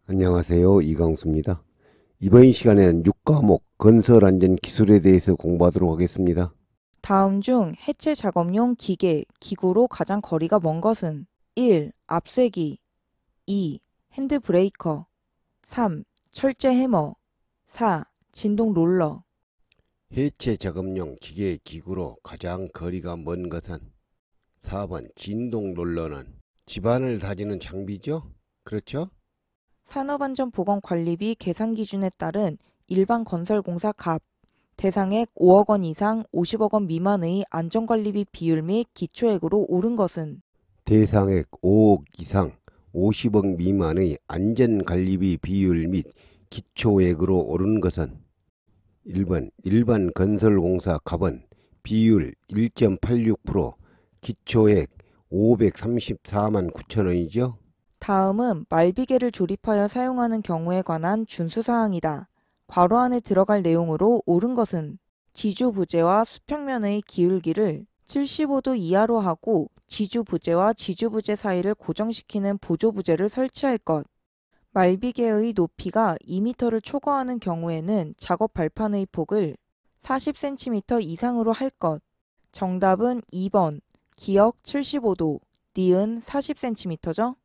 안녕하세요. 이강수입니다. 이번 시간에는 6과목 건설안전 기술에 대해서 공부하도록 하겠습니다. 다음 중 해체 작업용 기계, 기구로 가장 거리가 먼 것은 1. 압쇄기 2. 핸드브레이커 3. 철제 해머 4. 진동 롤러 해체 작업용 기계 기구로 가장 거리가 먼 것은 4번 진동 롤러는 집안을 다지는 장비죠? 그렇죠? 산업안전보건관리비 계산 기준에 따른 일반 건설공사 갑, 대상액 5억 원 이상 50억 원 미만의 안전관리비 비율 및 기초액으로 오른 것은 대상액 5억 이상 50억 미만의 안전관리비 비율 및 기초액으로 오른 것은 1번 일반 건설공사 갑은 비율 1.86% 기초액 534만 9천 원이죠. 다음은 말비계를 조립하여 사용하는 경우에 관한 준수사항이다. 괄호 안에 들어갈 내용으로 옳은 것은 지주부재와 수평면의 기울기를 75도 이하로 하고 지주부재와 지주부재 사이를 고정시키는 보조부재를 설치할 것. 말비계의 높이가 2m를 초과하는 경우에는 작업 발판의 폭을 40cm 이상으로 할 것. 정답은 2번. 기역 75도, 니은 40cm죠?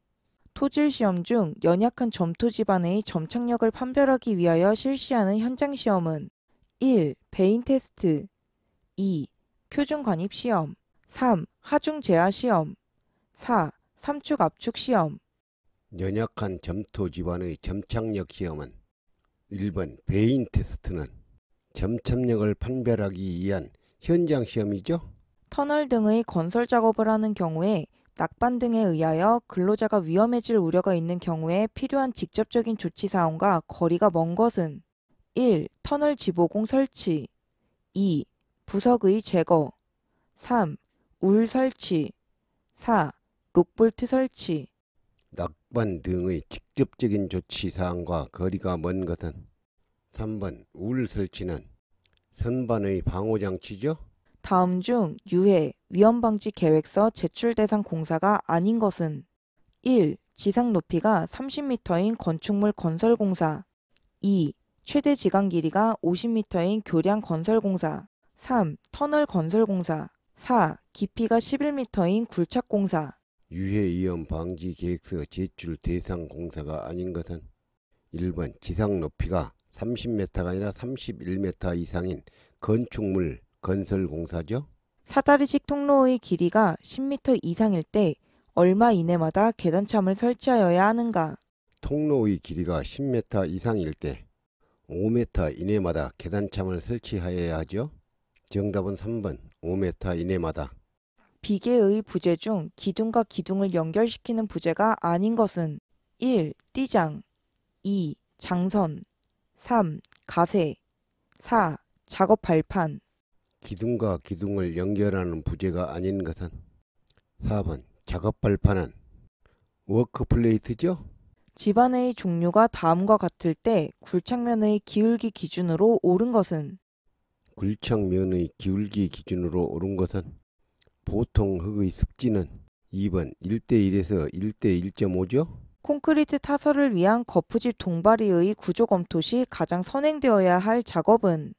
토질 시험 중 연약한 점토 집안의 점착력을 판별하기 위하여 실시하는 현장 시험은 1. 배인 테스트 2. 표준 관입 시험 3. 하중 제하 시험 4. 삼축 압축 시험 연약한 점토 집안의 점착력 시험은 1번 배인 테스트는 점착력을 판별하기 위한 현장 시험이죠. 터널 등의 건설 작업을 하는 경우에 낙반 등에 의하여 근로자가 위험해질 우려가 있는 경우에 필요한 직접적인 조치 사항과 거리가 먼 것은 1. 터널 지보공 설치 2. 부석의 제거 3. 울 설치 4. 록볼트 설치 낙반 등의 직접적인 조치 사항과 거리가 먼 것은 3번 울 설치는 선반의 방호 장치죠. 다음 중 유해, 위험방지 계획서 제출 대상 공사가 아닌 것은 1. 지상 높이가 30m인 건축물 건설공사 2. 최대 지강 길이가 50m인 교량 건설공사 3. 터널 건설공사 4. 깊이가 11m인 굴착공사 유해 위험 방지 계획서 제출 대상 공사가 아닌 것은 1번 지상 높이가 30m가 아니라 31m 이상인 건축물 건설 공사죠. 사다리식 통로의 길이가 10m 이상일 때 얼마 이내마다 계단참을 설치하여야 하는가? 통로의 길이가 10m 이상일 때 5m 이내마다 계단참을 설치하여야 하죠. 정답은 3번 5m 이내마다. 비계의 부재 중 기둥과 기둥을 연결시키는 부재가 아닌 것은 1. 띠장 2. 장선 3. 가세 4. 작업 발판 기둥과 기둥을 연결하는 부재가 아닌 것은 4번 작업 발판은 워크플레이트죠. 집안의 종류가 다음과 같을 때 굴착면의 기울기 기준으로 옳은 것은 굴착면의 기울기 기준으로 옳은 것은 보통 흙의 습지는 2번 1대1에서 1대1.5죠. 콘크리트 타설을 위한 거푸집 동바리의 구조 검토 시 가장 선행되어야 할 작업은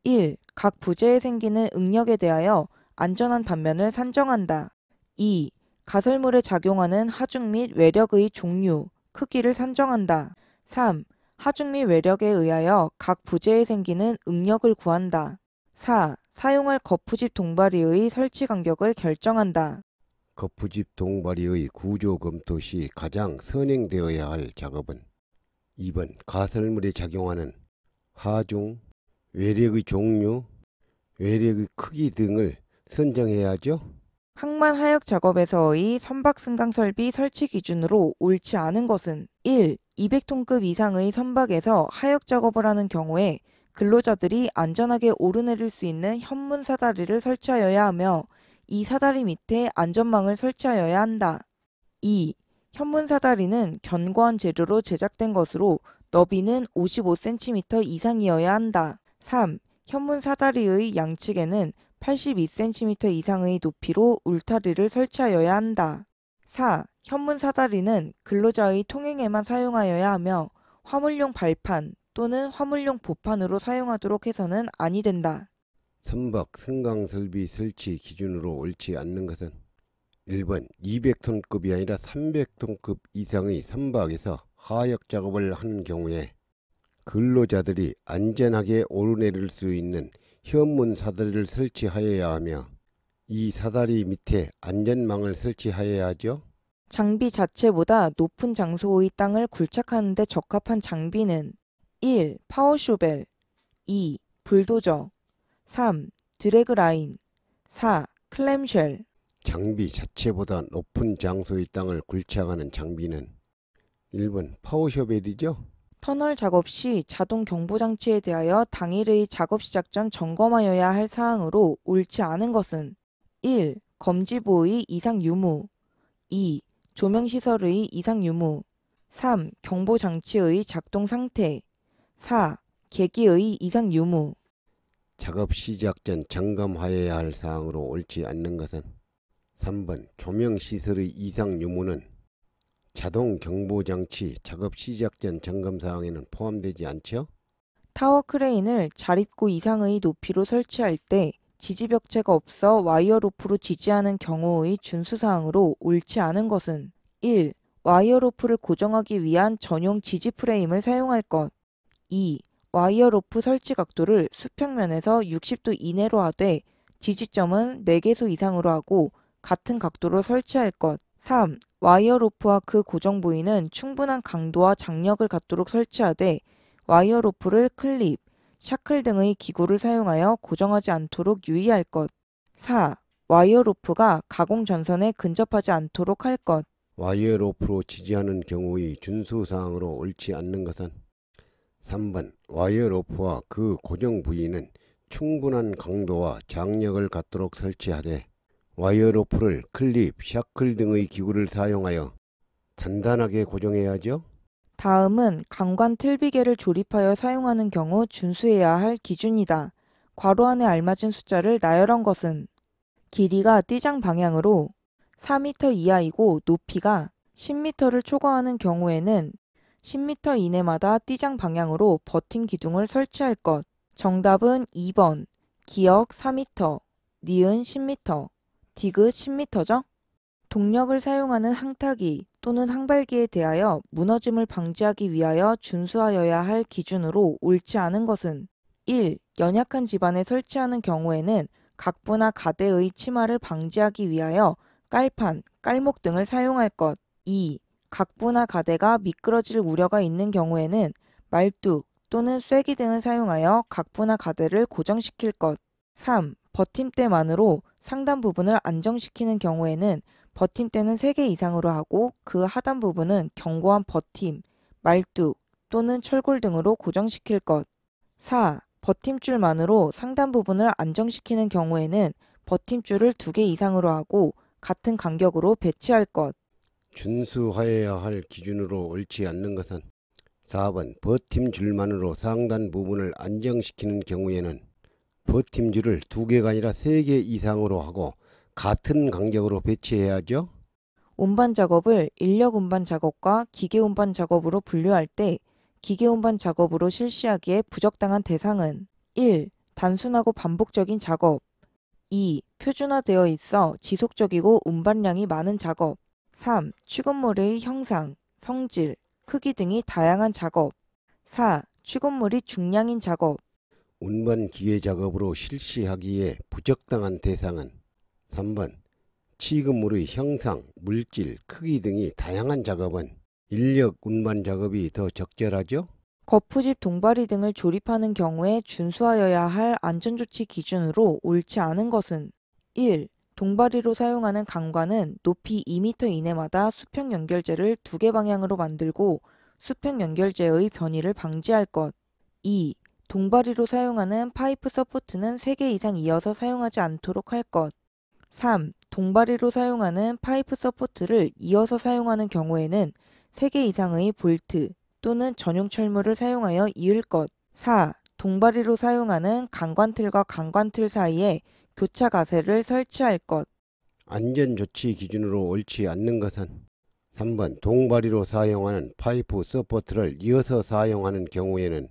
1. 각 부재에 생기는 응력에 대하여 안전한 단면을 산정한다. 2. 가설물에 작용하는 하중 및 외력의 종류, 크기를 산정한다. 3. 하중 및 외력에 의하여 각 부재에 생기는 응력을 구한다. 4. 사용할 거푸집 동바리의 설치 간격을 결정한다. 거푸집 동바리의 구조 검토 시 가장 선행되어야 할 작업은 2번 가설물에 작용하는 하중, 외력의 종류, 외력의 크기 등을 선정해야 하죠. 항만 하역 작업에서의 선박 승강 설비 설치 기준으로 옳지 않은 것은 1. 200톤급 이상의 선박에서 하역 작업을 하는 경우에 근로자들이 안전하게 오르내릴 수 있는 현문 사다리를 설치하여야 하며 이 사다리 밑에 안전망을 설치하여야 한다. 2. 현문 사다리는 견고한 재료로 제작된 것으로 너비는 55cm 이상이어야 한다. 3. 현문 사다리의 양측에는 82cm 이상의 높이로 울타리를 설치하여야 한다. 4. 현문 사다리는 근로자의 통행에만 사용하여야 하며 화물용 발판 또는 화물용 보판으로 사용하도록 해서는 아니 된다. 선박 승강 설비 설치 기준으로 옳지 않는 것은 1번 200톤급이 아니라 300톤급 이상의 선박에서 하역 작업을 하는 경우에 근로자들이 안전하게 오르내릴 수 있는 현문 사다리를 설치하여야 하며 이 사다리 밑에 안전망을 설치하여야 하죠. 장비 자체보다 높은 장소의 땅을 굴착하는 데 적합한 장비는 1. 파워쇼벨 2. 불도저 3. 드래그라인 4. 클램쉘. 장비 자체보다 높은 장소의 땅을 굴착하는 장비는 1번 파워쇼벨이죠. 터널 작업 시 자동 경보 장치에 대하여 당일의 작업 시작 전 점검하여야 할 사항으로 옳지 않은 것은 1. 검지부의 이상 유무 2. 조명시설의 이상 유무 3. 경보 장치의 작동 상태 4. 계기의 이상 유무. 작업 시작 전 점검하여야 할 사항으로 옳지 않는 것은 3번 조명시설의 이상 유무는 자동 경보장치 작업 시작 전 점검 사항에는 포함되지 않죠? 타워 크레인을 자립구 이상의 높이로 설치할 때 지지벽체가 없어 와이어 로프로 지지하는 경우의 준수사항으로 옳지 않은 것은 1. 와이어 로프를 고정하기 위한 전용 지지 프레임을 사용할 것 2. 와이어 로프 설치 각도를 수평면에서 60도 이내로 하되 지지점은 4개소 이상으로 하고 같은 각도로 설치할 것 3. 와이어 로프와 그 고정 부위는 충분한 강도와 장력을 갖도록 설치하되 와이어 로프를 클립, 샤클 등의 기구를 사용하여 고정하지 않도록 유의할 것 4. 와이어 로프가 가공 전선에 근접하지 않도록 할 것. 와이어 로프로 지지하는 경우의 준수사항으로 옳지 않는 것은 3번 와이어 로프와 그 고정 부위는 충분한 강도와 장력을 갖도록 설치하되 와이어 로프를 클립, 샤클 등의 기구를 사용하여 단단하게 고정해야 하죠. 다음은 강관 틀비개를 조립하여 사용하는 경우 준수해야 할 기준이다. 괄호 안에 알맞은 숫자를 나열한 것은 길이가 띠장 방향으로 4m 이하이고 높이가 10m를 초과하는 경우에는 10m 이내마다 띠장 방향으로 버팀 기둥을 설치할 것. 정답은 2번. 기역 4m, 니은 10m, 디귿 10m죠? 동력을 사용하는 항타기 또는 항발기에 대하여 무너짐을 방지하기 위하여 준수하여야 할 기준으로 옳지 않은 것은 1. 연약한 집안에 설치하는 경우에는 각부나 가대의 침하를 방지하기 위하여 깔판, 깔목 등을 사용할 것. 2. 각부나 가대가 미끄러질 우려가 있는 경우에는 말뚝 또는 쐐기 등을 사용하여 각부나 가대를 고정시킬 것. 3. 버팀대만으로 상단 부분을 안정시키는 경우에는 버팀대는 3개 이상으로 하고 그 하단 부분은 견고한 버팀, 말뚝 또는 철골 등으로 고정시킬 것. 4. 버팀줄만으로 상단 부분을 안정시키는 경우에는 버팀줄을 2개 이상으로 하고 같은 간격으로 배치할 것. 준수하여야 할 기준으로 옳지 않는 것은 4번 버팀줄만으로 상단 부분을 안정시키는 경우에는 버팀줄을 2개가 아니라 3개 이상으로 하고 같은 간격으로 배치해야 하죠. 운반 작업을 인력 운반 작업과 기계 운반 작업으로 분류할 때 기계 운반 작업으로 실시하기에 부적당한 대상은 1. 단순하고 반복적인 작업 2. 표준화되어 있어 지속적이고 운반량이 많은 작업 3. 취급물의 형상, 성질, 크기 등이 다양한 작업 4. 취급물이 중량인 작업. 운반 기계 작업으로 실시하기에 부적당한 대상은 3번 취급물의 형상, 물질, 크기 등이 다양한 작업은 인력 운반 작업이 더 적절하죠. 거푸집 동바리 등을 조립하는 경우에 준수하여야 할 안전조치 기준으로 옳지 않은 것은 1. 동바리로 사용하는 강관은 높이 2m 이내마다 수평 연결재를 2개 방향으로 만들고 수평 연결재의 변이를 방지할 것. 2. 동바리로 사용하는 파이프 서포트는 3개 이상 이어서 사용하지 않도록 할 것. 3. 동바리로 사용하는 파이프 서포트를 이어서 사용하는 경우에는 3개 이상의 볼트 또는 전용 철물을 사용하여 이을 것. 4. 동바리로 사용하는 강관틀과 강관틀 사이에 교차 가세를 설치할 것. 안전조치 기준으로 옳지 않는 것은 3번 동바리로 사용하는 파이프 서포트를 이어서 사용하는 경우에는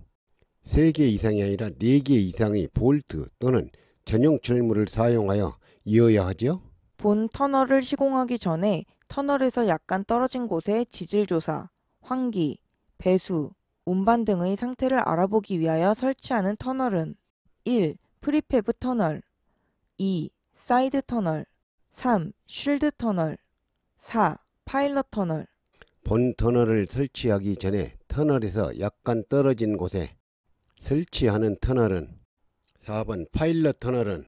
3개 이상이 아니라 4개 이상의 볼트 또는 전용 철물을 사용하여 이어야 하죠. 본 터널을 시공하기 전에 터널에서 약간 떨어진 곳의 지질조사, 환기, 배수, 운반 등의 상태를 알아보기 위하여 설치하는 터널은 1. 프리팹 터널 2. 사이드 터널 3. 쉴드 터널 4. 파일럿 터널. 본 터널을 설치하기 전에 터널에서 약간 떨어진 곳에 설치하는 터널은 4번 파일럿 터널은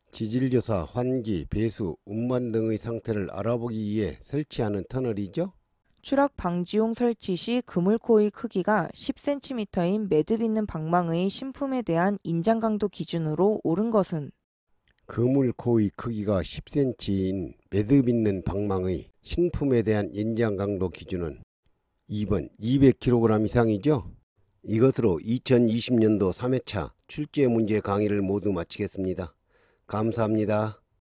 지질조사, 환기, 배수, 운반 등의 상태를 알아보기 위해 설치하는 터널이죠. 추락 방지용 설치 시 그물코의 크기가 10cm인 매듭 있는 방망의 신품에 대한 인장 강도 기준으로 옳은 것은 그물코의 크기가 10cm인 매듭 있는 방망의 신품에 대한 인장 강도 기준은 2번 200kg 이상이죠. 이것으로 2020년도 3회차 출제 문제 강의를 모두 마치겠습니다. 감사합니다.